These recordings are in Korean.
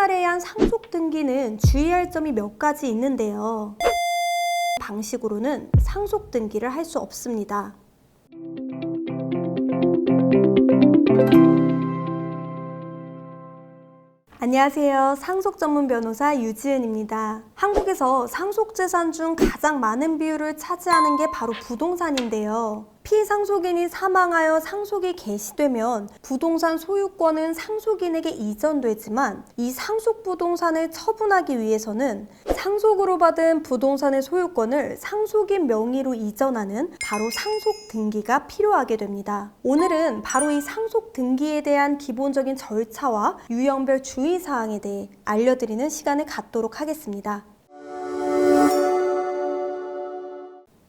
분할에 의한 상속 등기는 주의할 점이 몇 가지 있는데요. 방식으로는 상속 등기를 할 수 없습니다. 안녕하세요. 상속 전문 변호사 유지은입니다. 한국에서 상속재산 중 가장 많은 비율을 차지하는 게 바로 부동산인데요. 피상속인이 사망하여 상속이 개시되면 부동산 소유권은 상속인에게 이전되지만 이 상속 부동산을 처분하기 위해서는 상속으로 받은 부동산의 소유권을 상속인 명의로 이전하는 바로 상속 등기가 필요하게 됩니다. 오늘은 바로 이 상속 등기에 대한 기본적인 절차와 유형별 주의사항에 대해 알려드리는 시간을 갖도록 하겠습니다.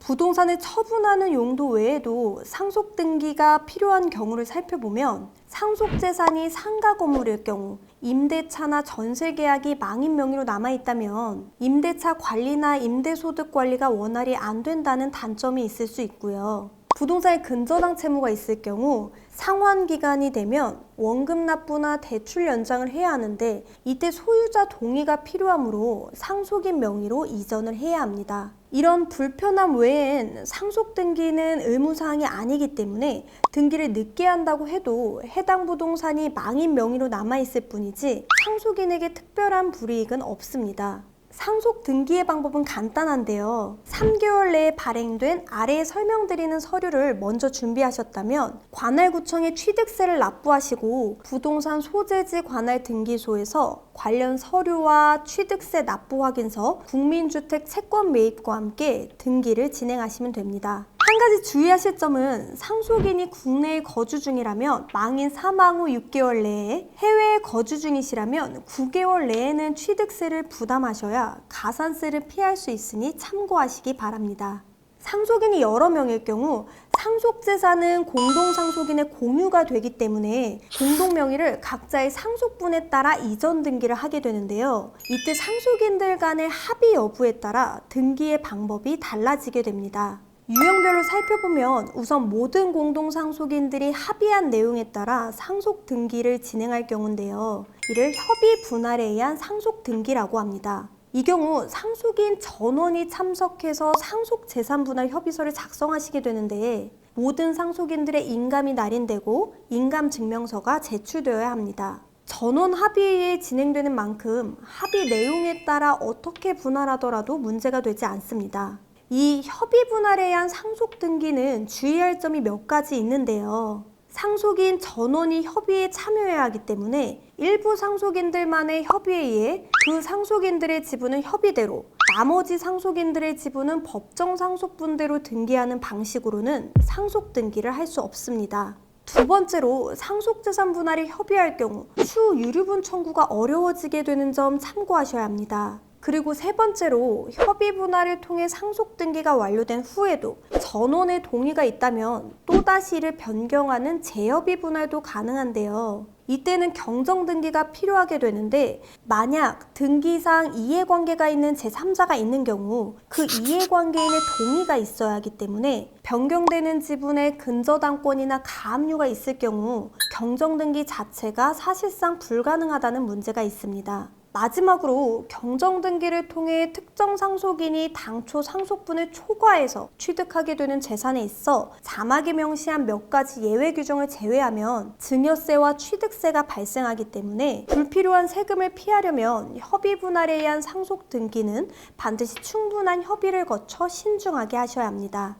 부동산을 처분하는 용도 외에도 상속 등기가 필요한 경우를 살펴보면 상속재산이 상가 건물일 경우, 임대차나 전세계약이 망인 명의로 남아있다면 임대차 관리나 임대소득 관리가 원활히 안 된다는 단점이 있을 수 있고요. 부동산에 근저당 채무가 있을 경우 상환기간이 되면 원금 납부나 대출 연장을 해야 하는데 이때 소유자 동의가 필요하므로 상속인 명의로 이전을 해야 합니다. 이런 불편함 외엔 상속 등기는 의무사항이 아니기 때문에 등기를 늦게 한다고 해도 해당 부동산이 망인 명의로 남아있을 뿐이지 상속인에게 특별한 불이익은 없습니다. 상속 등기의 방법은 간단한데요. 3개월 내에 발행된 아래에 설명드리는 서류를 먼저 준비하셨다면 관할구청에 취득세를 납부하시고 부동산 소재지 관할 등기소에서 관련 서류와 취득세 납부 확인서, 국민주택 채권 매입과 함께 등기를 진행하시면 됩니다. 한 가지 주의하실 점은 상속인이 국내에 거주 중이라면 망인 사망 후 6개월 내에, 해외에 거주 중이시라면 9개월 내에는 취득세를 부담하셔야 가산세를 피할 수 있으니 참고하시기 바랍니다. 상속인이 여러 명일 경우 상속재산은 공동상속인의 공유가 되기 때문에 공동명의를 각자의 상속분에 따라 이전 등기를 하게 되는데요. 이때 상속인들 간의 합의 여부에 따라 등기의 방법이 달라지게 됩니다. 유형별로 살펴보면 우선 모든 공동상속인들이 합의한 내용에 따라 상속 등기를 진행할 경우인데요. 이를 협의 분할에 의한 상속 등기라고 합니다. 이 경우 상속인 전원이 참석해서 상속재산 분할 협의서를 작성하시게 되는데 모든 상속인들의 인감이 날인되고 인감증명서가 제출되어야 합니다. 전원 합의에 진행되는 만큼 합의 내용에 따라 어떻게 분할하더라도 문제가 되지 않습니다. 이 협의 분할에 의한 상속 등기는 주의할 점이 몇 가지 있는데요. 상속인 전원이 협의에 참여해야 하기 때문에 일부 상속인들만의 협의에 의해 그 상속인들의 지분은 협의대로, 나머지 상속인들의 지분은 법정 상속분대로 등기하는 방식으로는 상속 등기를 할 수 없습니다. 두 번째로 상속재산 분할이 협의할 경우 추후 유류분 청구가 어려워지게 되는 점 참고하셔야 합니다. 그리고 세 번째로 협의 분할을 통해 상속 등기가 완료된 후에도 전원의 동의가 있다면 또다시 이를 변경하는 재협의 분할도 가능한데요. 이때는 경정 등기가 필요하게 되는데 만약 등기상 이해관계가 있는 제3자가 있는 경우 그 이해관계인의 동의가 있어야 하기 때문에 변경되는 지분에 근저당권이나 가압류가 있을 경우 경정 등기 자체가 사실상 불가능하다는 문제가 있습니다. 마지막으로 경정 등기를 통해 특정 상속인이 당초 상속분을 초과해서 취득하게 되는 재산에 있어 자막에 명시한 몇 가지 예외 규정을 제외하면 증여세와 취득세가 발생하기 때문에 불필요한 세금을 피하려면 협의 분할에 의한 상속 등기는 반드시 충분한 협의를 거쳐 신중하게 하셔야 합니다.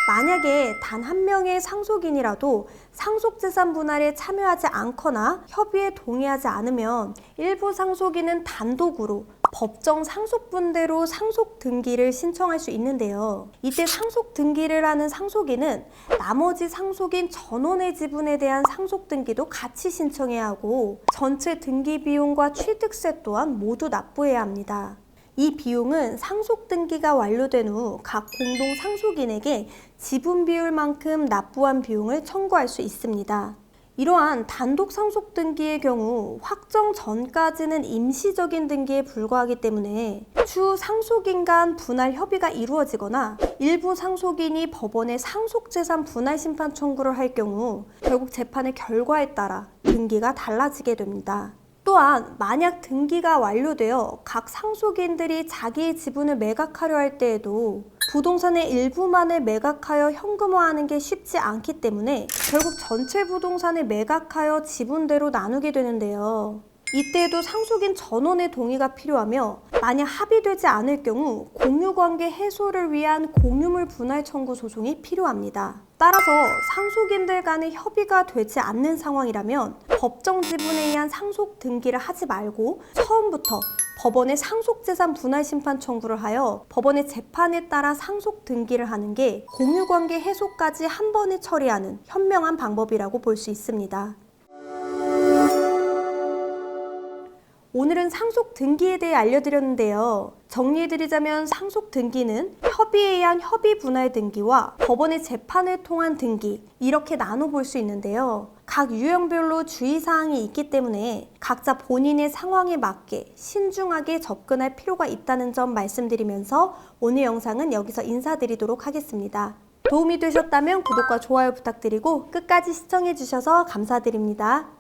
만약에 단 한 명의 상속인이라도 상속재산 분할에 참여하지 않거나 협의에 동의하지 않으면 일부 상속인은 단독으로 법정 상속분대로 상속 등기를 신청할 수 있는데요. 이때 상속 등기를 하는 상속인은 나머지 상속인 전원의 지분에 대한 상속 등기도 같이 신청해야 하고 전체 등기 비용과 취득세 또한 모두 납부해야 합니다. 이 비용은 상속 등기가 완료된 후 각 공동 상속인에게 지분 비율만큼 납부한 비용을 청구할 수 있습니다. 이러한 단독 상속 등기의 경우 확정 전까지는 임시적인 등기에 불과하기 때문에 추후 상속인 간 분할 협의가 이루어지거나 일부 상속인이 법원에 상속재산 분할 심판 청구를 할 경우 결국 재판의 결과에 따라 등기가 달라지게 됩니다. 또한 만약 등기가 완료되어 각 상속인들이 자기의 지분을 매각하려 할 때에도 부동산의 일부만을 매각하여 현금화하는 게 쉽지 않기 때문에 결국 전체 부동산을 매각하여 지분대로 나누게 되는데요. 이때에도 상속인 전원의 동의가 필요하며 만약 합의되지 않을 경우 공유관계 해소를 위한 공유물 분할 청구 소송이 필요합니다. 따라서 상속인들 간의 협의가 되지 않는 상황이라면 법정 지분에 의한 상속 등기를 하지 말고 처음부터 법원에 상속재산 분할 심판 청구를 하여 법원의 재판에 따라 상속 등기를 하는 게 공유관계 해소까지 한 번에 처리하는 현명한 방법이라고 볼 수 있습니다. 오늘은 상속 등기에 대해 알려드렸는데요. 정리해드리자면 상속 등기는 협의에 의한 협의 분할 등기와 법원의 재판을 통한 등기 이렇게 나눠볼 수 있는데요. 각 유형별로 주의사항이 있기 때문에 각자 본인의 상황에 맞게 신중하게 접근할 필요가 있다는 점 말씀드리면서 오늘 영상은 여기서 인사드리도록 하겠습니다. 도움이 되셨다면 구독과 좋아요 부탁드리고 끝까지 시청해주셔서 감사드립니다.